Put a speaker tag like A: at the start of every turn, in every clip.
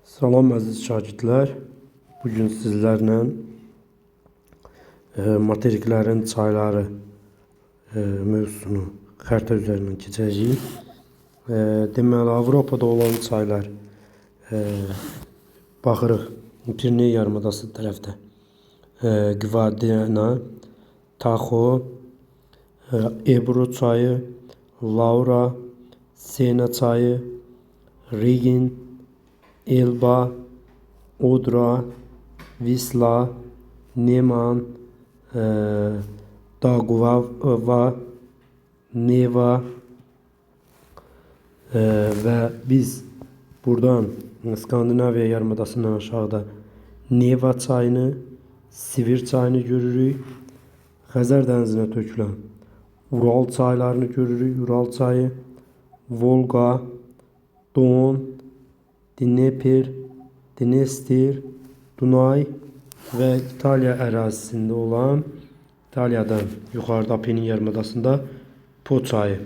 A: Salam əziz şagirdlər. Bugün sizlərlə materiklərin çayları mövzusunu xəritə üzərindən keçəcəyik. Deməli, Avropada olan çaylar baxırıq Pireneya yarımadası tərəfdə. Gvardena, Taxo, Ebro çayı, Laura, Sena çayı, Regin, Elba, Odra, Visla, Neman, Daugava, Neva və biz buradan Skandinaviya yarımadasından aşağıda Neva çayını, Sivir çayını görürük. Xəzər dənizinə tökülən Ural çaylarını görürük. Ural çayı, Volga, Don, Dnepr, Dnester, Dunay və İtaliya ərazisində olan, İtaliyadan yuxarıda Apenin yarımadasında Po çayı.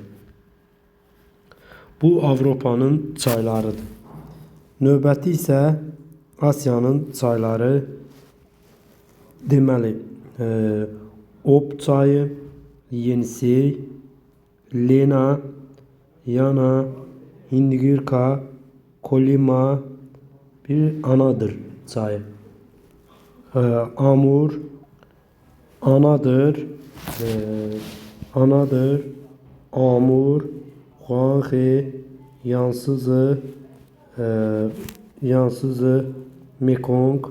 A: Bu Avropanın çaylarıdır. Növbəti isə Asiyanın çayları. Deməli, Ob çayı, Yenisey, Lena, Yana, Hindgirka, Kolima, bir Anadır çayı. Amur, Anadır, Amur, Huanghe, Yansızı, Mekong,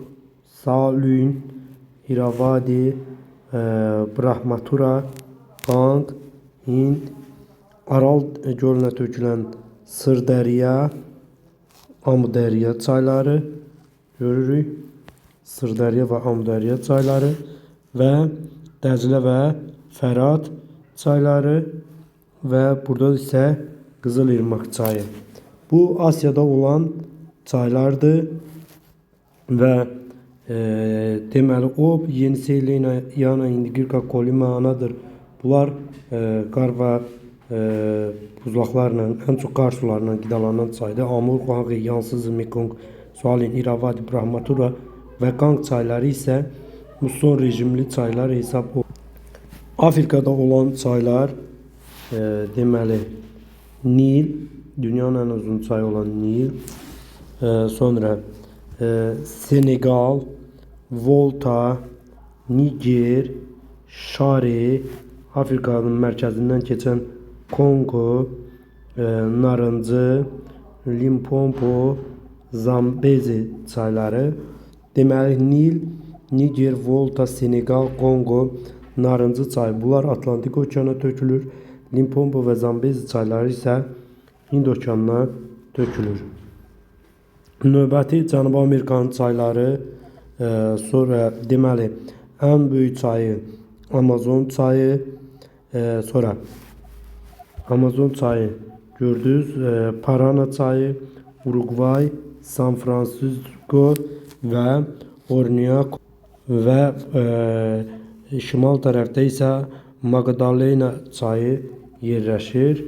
A: Salün, Irrawaddy, Brahmaputra, Ganga, Hind, Aral gölünə tökülən Sırdərya, Amudərya çayları görürük. Sırdərya və Amudərya çayları və Dəclə və Fərat çayları və burada isə Qızılırmaq çayı. Bu Asiyada olan çaylardır və deməli Ob, Yenisey, Lena, Yana, Hindgirka, Kolima, Anadır. Bunlar qar və buzlaqlarla, ən çox qar sularla qidalanan çaydır. Amur, Huanghe, Yansızı, Mekong, Salin, Irrawaddy, Brahmaputra və Ganga çayları isə muson rejimli çaylar hesab olunur. Afrikada olan çaylar deməli Nil, dünyanın ən uzun çayı olan Nil, sonra Senegal, Volta, Niger, Şari, Afrikanın mərkəzindən keçən Kongo, Narıncı, Limpopo, Zambezi çayları. Deməli Nil, Niger, Volta, Senegal, Kongo, Narıncı çayı. Bunlar Atlantik okeana tökülür. Limpopo və Zambezi çayları isə Hind okeanına tökülür. Növbəti Cənubi Amerikanın çayları. Sonra deməli ən böyük çayı Amazon çayı. Sonra Amazon çayı gördünüz. Parana çayı, Uruguay, San Francisco və Orinoco və şimal tərəfdə isə Magdalena çayı yerləşir.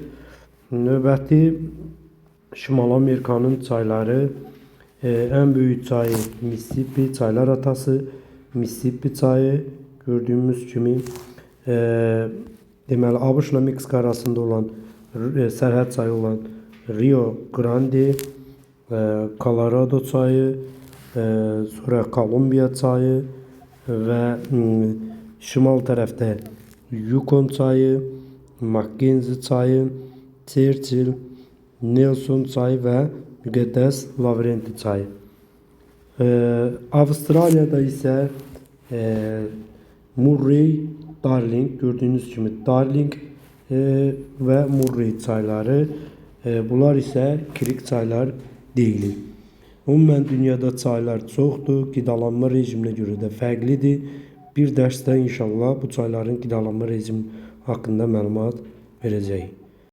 A: Növbəti Şimal Amerikanın çayları. Ən böyük çayı Mississippi, çaylar atası Mississippi çayı gördüyümüz kimi. Deməli ABŞ-la Meksika arasında olan sərhəd çayı olan Rio Grande, Colorado çayı, sonra Kolumbiya çayı və şimal tərəfdə Yukon çayı, Mackenzie çayı, Churchill, Nelson çayı və Müqəddəs Lavrenti çayı. Avustraliyada isə Murray, Darling, gördüyünüz kimi Darling və Murray çayları. Bunlar isə kirik çaylar deyilir. Ümumən dünyada çaylar çoxdur. Qidalanma rejiminə görə də fərqlidir. Bir dərsdə inşallah bu çayların qidalanma rejimi haqqında məlumat verəcəyik.